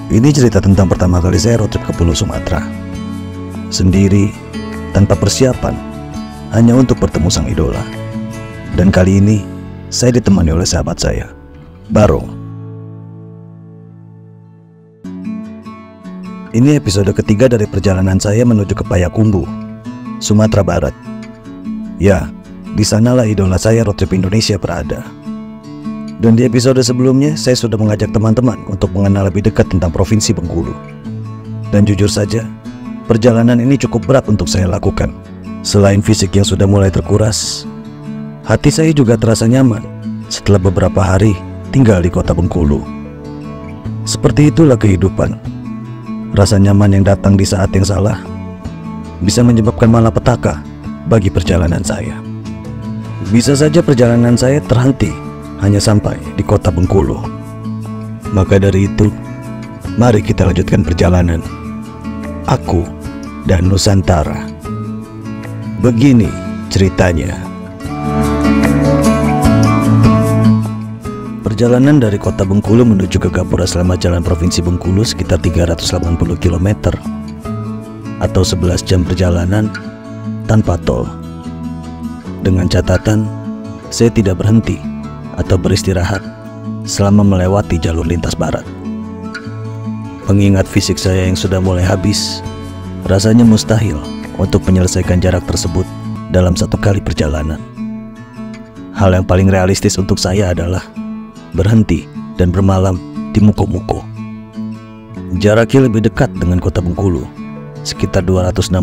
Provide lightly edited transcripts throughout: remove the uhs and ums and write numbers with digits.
Ini cerita tentang pertama kali saya road trip ke Pulau Sumatera. Sendiri, tanpa persiapan, hanya untuk bertemu sang idola. Dan kali ini, saya ditemani oleh sahabat saya, Barong. Ini episode ketiga dari perjalanan saya menuju ke Payakumbuh, Sumatera Barat. Ya, di sanalah idola saya road trip Indonesia berada. Dan di episode sebelumnya, saya sudah mengajak teman-teman untuk mengenal lebih dekat tentang Provinsi Bengkulu. Dan jujur saja, perjalanan ini cukup berat untuk saya lakukan. Selain fisik yang sudah mulai terkuras, hati saya juga terasa nyaman setelah beberapa hari tinggal di kota Bengkulu. Seperti itulah kehidupan. Rasa nyaman yang datang di saat yang salah bisa menyebabkan malapetaka bagi perjalanan saya. Bisa saja perjalanan saya terhenti hanya sampai di kota Bengkulu. Maka dari itu, mari kita lanjutkan perjalanan. Aku dan Nusantara. Begini ceritanya. Perjalanan dari kota Bengkulu menuju ke Gapura selama jalan Provinsi Bengkulu sekitar 380 km atau 11 jam perjalanan tanpa tol. Dengan catatan, saya tidak berhenti atau beristirahat selama melewati jalur lintas barat. Mengingat fisik saya yang sudah mulai habis, rasanya mustahil untuk menyelesaikan jarak tersebut dalam satu kali perjalanan. Hal yang paling realistis untuk saya adalah berhenti dan bermalam di Muko-Muko. Jaraknya lebih dekat dengan kota Bengkulu, sekitar 265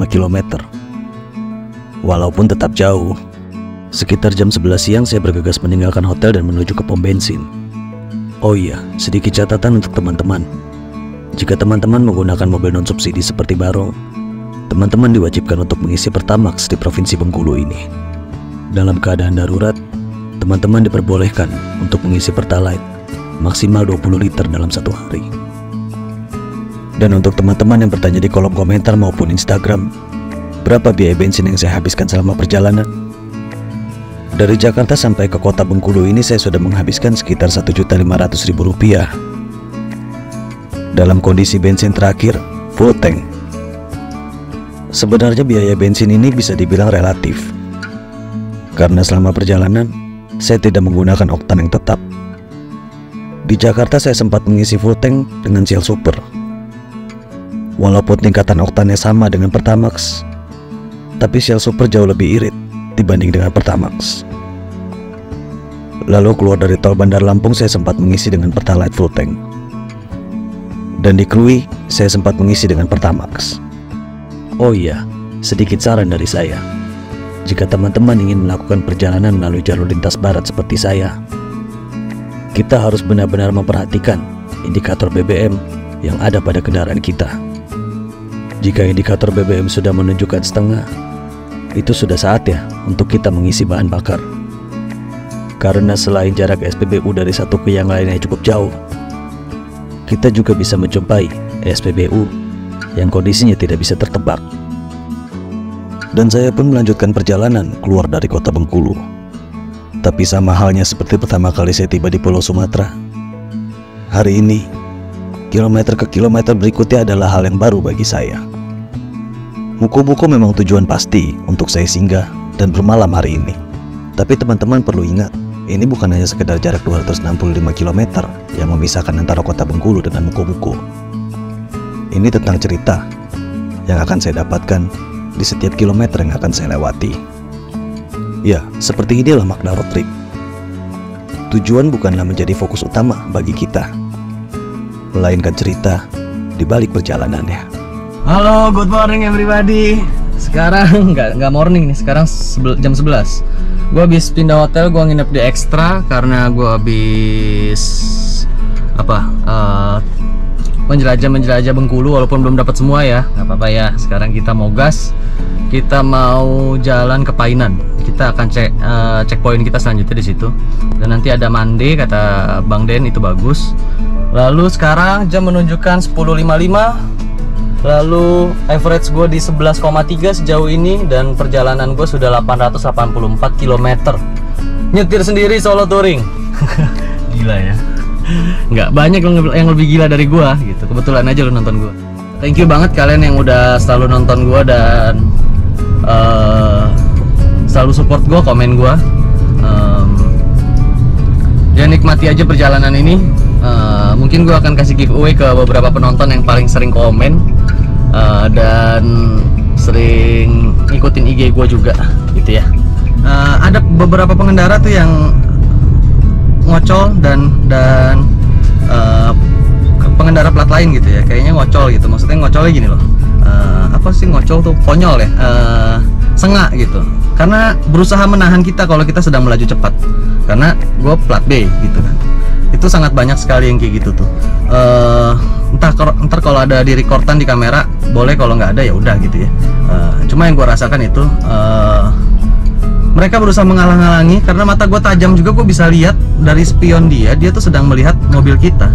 km. Walaupun tetap jauh, sekitar jam 11 siang saya bergegas meninggalkan hotel dan menuju ke pom bensin. Oh iya, sedikit catatan untuk teman-teman. Jika teman-teman menggunakan mobil non-subsidi seperti Barong, teman-teman diwajibkan untuk mengisi Pertamax di Provinsi Bengkulu ini. Dalam keadaan darurat, teman-teman diperbolehkan untuk mengisi Pertalite maksimal 20 liter dalam satu hari. Dan untuk teman-teman yang bertanya di kolom komentar maupun Instagram, berapa biaya bensin yang saya habiskan selama perjalanan? Dari Jakarta sampai ke kota Bengkulu ini saya sudah menghabiskan sekitar Rp1.500.000 dalam kondisi bensin terakhir full tank. Sebenarnya biaya bensin ini bisa dibilang relatif, karena selama perjalanan saya tidak menggunakan oktan yang tetap. Di Jakarta saya sempat mengisi full tank dengan Shell Super. Walaupun tingkatan oktannya sama dengan Pertamax, tapi Shell Super jauh lebih irit dibanding dengan Pertamax. Lalu keluar dari tol Bandar Lampung saya sempat mengisi dengan Pertalite full tank. Dan di Krui saya sempat mengisi dengan Pertamax. Oh iya, sedikit saran dari saya. Jika teman-teman ingin melakukan perjalanan melalui jalur lintas barat seperti saya, kita harus benar-benar memperhatikan indikator BBM yang ada pada kendaraan kita. Jika indikator BBM sudah menunjukkan setengah, itu sudah saatnya untuk kita mengisi bahan bakar. Karena selain jarak SPBU dari satu ke yang lainnya cukup jauh, kita juga bisa menjumpai SPBU yang kondisinya tidak bisa tertebak. Dan saya pun melanjutkan perjalanan keluar dari kota Bengkulu. Tapi sama halnya seperti pertama kali saya tiba di Pulau Sumatera, hari ini kilometer ke kilometer berikutnya adalah hal yang baru bagi saya. Muko-Muko memang tujuan pasti untuk saya singgah dan bermalam hari ini. Tapi teman-teman perlu ingat, ini bukan hanya sekedar jarak 265 km yang memisahkan antara kota Bengkulu dengan Muko-Muko. Ini tentang cerita yang akan saya dapatkan di setiap kilometer yang akan saya lewati. Ya, seperti inilah makna road trip. Tujuan bukanlah menjadi fokus utama bagi kita, melainkan cerita di balik perjalanannya. Halo, good morning everybody. Sekarang nggak morning nih, sekarang jam 11. Gue habis pindah hotel, gue nginep di Extra karena gue habis menjelajah Bengkulu walaupun belum dapat semua ya. Nggak apa-apa ya. Sekarang kita mau gas, kita mau jalan ke Painan. Kita akan checkpoint kita selanjutnya di situ. Dan nanti ada Mande kata Bang Den, itu bagus. Lalu sekarang jam menunjukkan 10.55. Lalu average gue di 11,3 sejauh ini dan perjalanan gue sudah 884 km. Nyetir sendiri solo touring. Gila ya. Nggak banyak yang lebih gila dari gua gitu. Kebetulan aja lu nonton gua. Thank you banget kalian yang udah selalu nonton gua dan selalu support gua, komen gua. Ya nikmati aja perjalanan ini. Mungkin gua akan kasih giveaway ke beberapa penonton yang paling sering komen dan sering ngikutin IG gua juga gitu ya. Ada beberapa pengendara tuh yang ngocol dan pengendara plat lain gitu ya, kayaknya ngocol gitu. Maksudnya ngocolnya gini loh, apa sih ngocol tuh, konyol ya, sengak gitu, karena berusaha menahan kita kalau kita sedang melaju cepat. Karena gue plat B gitu kan, itu sangat banyak sekali yang kayak gitu tuh. Ntar kalau ada di rekordan di kamera boleh, kalau nggak ada ya udah gitu ya. Cuma yang gue rasakan itu mereka berusaha menghalang-halangi, karena mata gue tajam juga, gue bisa lihat dari spion dia tuh sedang melihat mobil kita.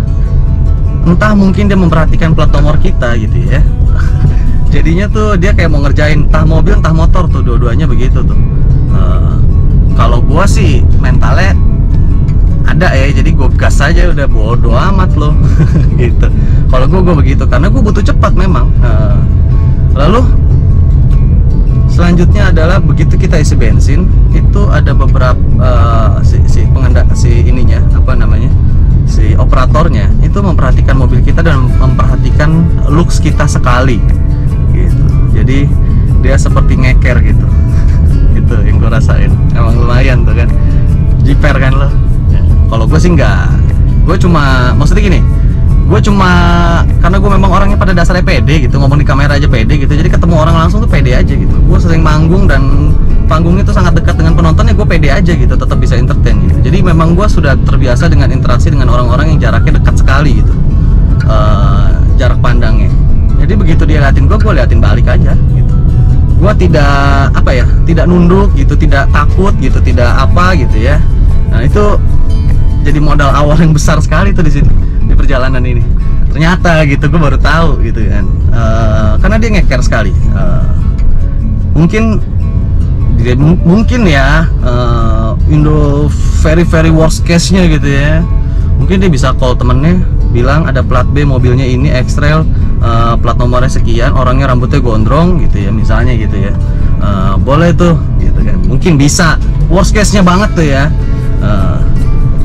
Entah mungkin dia memperhatikan plat nomor kita gitu ya. Jadinya tuh dia kayak mau ngerjain entah mobil entah motor tuh, dua-duanya begitu tuh. Kalau gue sih mentalnya ada ya, jadi gue gas aja udah, bodo amat loh. Gitu. Kalau gue begitu, karena gue butuh cepat memang. Lalu selanjutnya adalah begitu kita isi bensin, itu ada beberapa si operatornya itu memperhatikan mobil kita dan memperhatikan looks kita sekali gitu. Jadi dia seperti ngeker gitu. Itu yang gue rasain, emang lumayan tuh kan, jiper kan lo. Kalau gue sih enggak, gue cuma, maksudnya gini, gue cuma karena gue memang orangnya pada dasarnya pede gitu, ngomong di kamera aja pede gitu, jadi ketemu orang langsung tuh pede aja gitu. Gue sering manggung dan panggungnya tuh sangat dekat dengan penontonnya, gue pede aja gitu, tetap bisa entertain gitu. Jadi memang gue sudah terbiasa dengan interaksi dengan orang-orang yang jaraknya dekat sekali gitu, jarak pandangnya. Jadi begitu dia liatin gue liatin balik aja gitu. Gue tidak apa ya, tidak nunduk gitu, tidak takut gitu, tidak apa gitu ya. Nah itu jadi modal awal yang besar sekali tuh di sini, di perjalanan ini. Ternyata gitu, gue baru tahu gitu kan, karena dia ngeker sekali. Mungkin ya, Indo very worst case nya gitu ya. Mungkin dia bisa call temennya, bilang ada plat B, mobilnya ini X-Trail, plat nomornya sekian, orangnya rambutnya gondrong gitu ya, misalnya gitu ya. Boleh tuh gitu kan, mungkin bisa. Worst case nya banget tuh ya.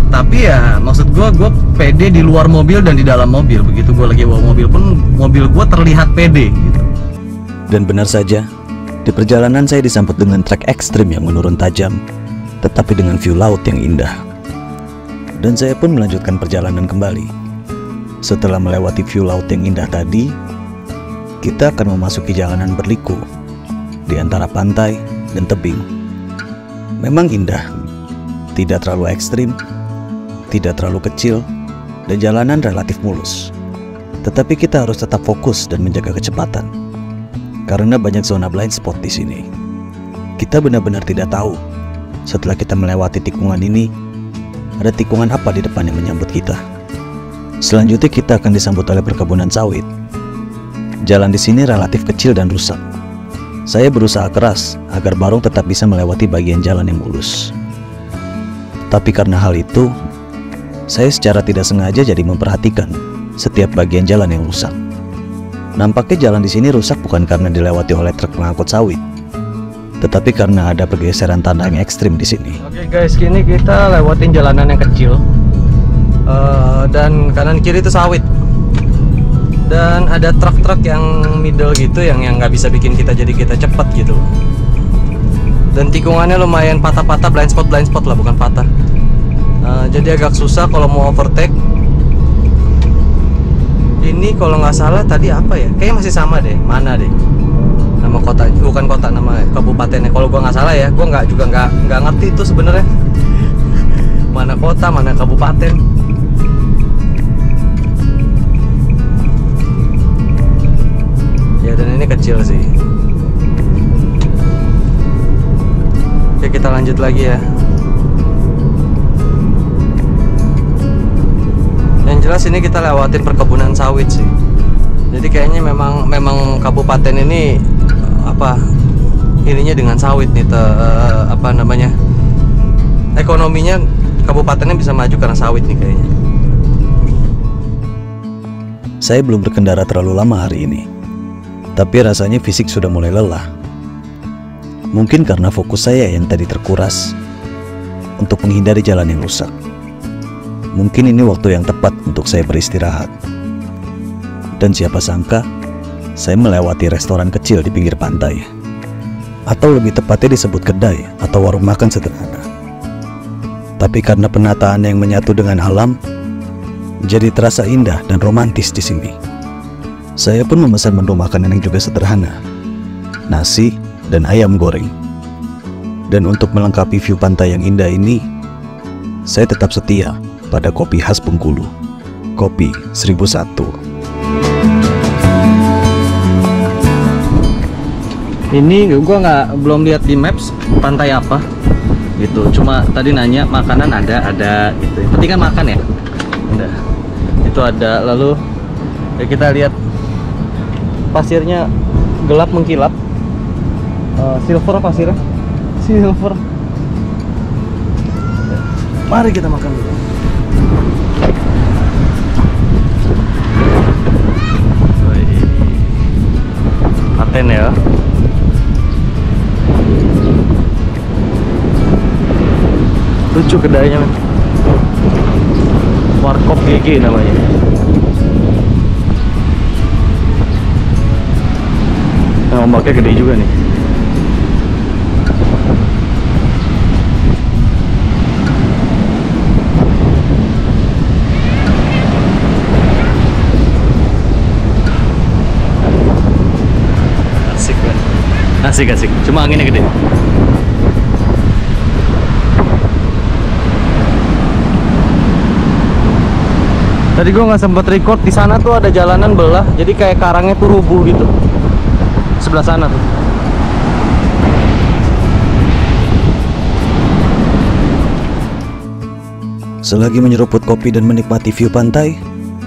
Tapi ya maksud gue pede di luar mobil dan di dalam mobil. Begitu gue lagi bawa mobil pun, mobil gue terlihat pede gitu. Dan benar saja, di perjalanan saya disambut dengan trek ekstrim yang menurun tajam, tetapi dengan view laut yang indah. Dan saya pun melanjutkan perjalanan kembali. Setelah melewati view laut yang indah tadi, kita akan memasuki jalanan berliku di antara pantai dan tebing. Memang indah, tidak terlalu ekstrim, tidak terlalu kecil, dan jalanan relatif mulus. Tetapi kita harus tetap fokus dan menjaga kecepatan, karena banyak zona blind spot di sini. Kita benar-benar tidak tahu setelah kita melewati tikungan ini, ada tikungan apa di depan yang menyambut kita. Selanjutnya kita akan disambut oleh perkebunan sawit. Jalan di sini relatif kecil dan rusak. Saya berusaha keras agar Barong tetap bisa melewati bagian jalan yang mulus. Tapi karena hal itu, saya secara tidak sengaja jadi memperhatikan setiap bagian jalan yang rusak. Nampaknya jalan di sini rusak bukan karena dilewati oleh truk pengangkut sawit, tetapi karena ada pergeseran tanah yang ekstrim di sini. Oke guys, kini kita lewatin jalanan yang kecil, dan kanan kiri itu sawit, dan ada truk-truk yang middle gitu, yang nggak bisa bikin kita jadi kita cepet gitu. Dan tikungannya lumayan patah-patah, blind spot lah, bukan patah. Jadi agak susah kalau mau overtake. Ini kalau nggak salah tadi apa ya? Kayaknya masih sama deh. Mana deh? Nama kota, bukan kota, nama kabupatennya. Kalau gua nggak salah ya, gua nggak ngerti itu sebenarnya. Mana kota, mana kabupaten. Ya dan ini kecil sih. Oke, kita lanjut lagi ya. Yang jelas ini kita lewatin perkebunan sawit sih. Jadi kayaknya memang kabupaten ini ininya dengan sawit nih, ekonominya kabupatennya bisa maju karena sawit nih kayaknya. Saya belum berkendara terlalu lama hari ini, tapi rasanya fisik sudah mulai lelah. Mungkin karena fokus saya yang tadi terkuras untuk menghindari jalan yang rusak. Mungkin ini waktu yang tepat untuk saya beristirahat. Dan siapa sangka, saya melewati restoran kecil di pinggir pantai. Atau lebih tepatnya disebut kedai atau warung makan sederhana. Tapi karena penataan yang menyatu dengan alam, jadi terasa indah dan romantis di sini. Saya pun memesan menu makanan yang juga sederhana, nasi dan ayam goreng. Dan untuk melengkapi view pantai yang indah ini, saya tetap setia pada kopi khas Bengkulu, Kopi 1001. Ini gua belum lihat di maps pantai apa gitu. Cuma tadi nanya makanan ada gitu. Yang penting kan makan ya. Udah. Itu ada. Lalu ya kita lihat pasirnya gelap mengkilap. Silver pasirnya. Silver. Mari kita makan dulu. Paten ya. Lucu kedainya, men. Warkop GG namanya. Nah, ombaknya gede juga nih. Asik, men. Asik. Cuma anginnya gede. Tadi gue nggak sempet record, di sana tuh ada jalanan belah, jadi kayak karangnya tuh rubuh gitu. Sebelah sana tuh. Selagi menyeruput kopi dan menikmati view pantai,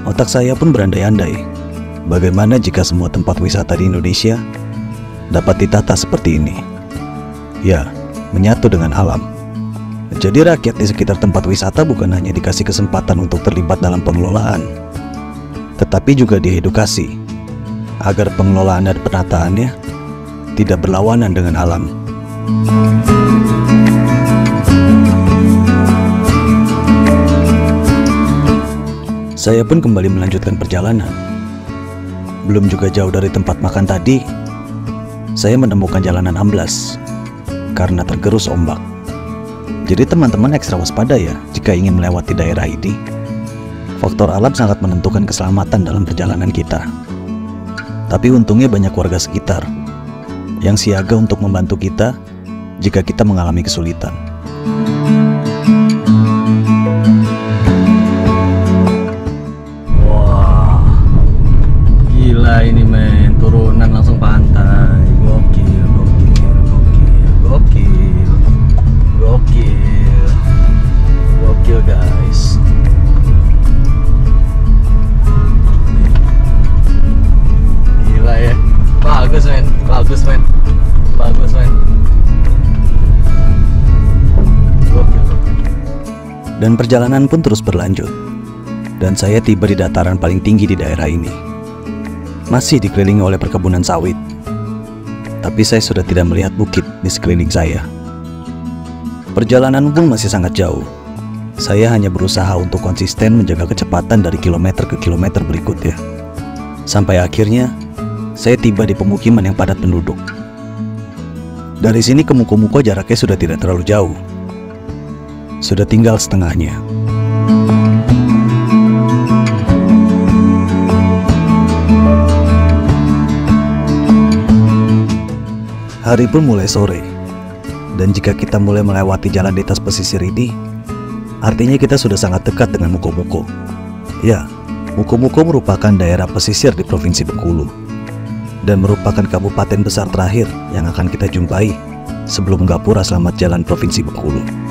otak saya pun berandai-andai. Bagaimana jika semua tempat wisata di Indonesia dapat ditata seperti ini? Ya, menyatu dengan alam. Jadi rakyat di sekitar tempat wisata bukan hanya dikasih kesempatan untuk terlibat dalam pengelolaan, tetapi juga diedukasi agar pengelolaan dan penataannya tidak berlawanan dengan alam. Saya pun kembali melanjutkan perjalanan. Belum juga jauh dari tempat makan tadi, saya menemukan jalanan amblas karena tergerus ombak. Jadi teman-teman ekstra waspada ya jika ingin melewati daerah ini. Faktor alam sangat menentukan keselamatan dalam perjalanan kita. Tapi untungnya banyak warga sekitar yang siaga untuk membantu kita jika kita mengalami kesulitan. Wah, gila ini, men. Turunan langsung pantai. Gokil. Gokil guys. Gila ya. Bagus men. Gokil. Dan perjalanan pun terus berlanjut. Dan saya tiba di dataran paling tinggi di daerah ini. Masih dikelilingi oleh perkebunan sawit. Tapi saya sudah tidak melihat bukit di sekeliling saya. Perjalanan pun masih sangat jauh. Saya hanya berusaha untuk konsisten menjaga kecepatan dari kilometer ke kilometer berikutnya. Sampai akhirnya, saya tiba di pemukiman yang padat penduduk. Dari sini ke Muko-Muko jaraknya sudah tidak terlalu jauh. Sudah tinggal setengahnya. Hari pun mulai sore. Dan jika kita mulai melewati jalan di atas pesisir ini, artinya kita sudah sangat dekat dengan Muko-Muko. Ya, Muko-Muko merupakan daerah pesisir di Provinsi Bengkulu dan merupakan kabupaten besar terakhir yang akan kita jumpai sebelum Gapura Selamat Jalan Provinsi Bengkulu.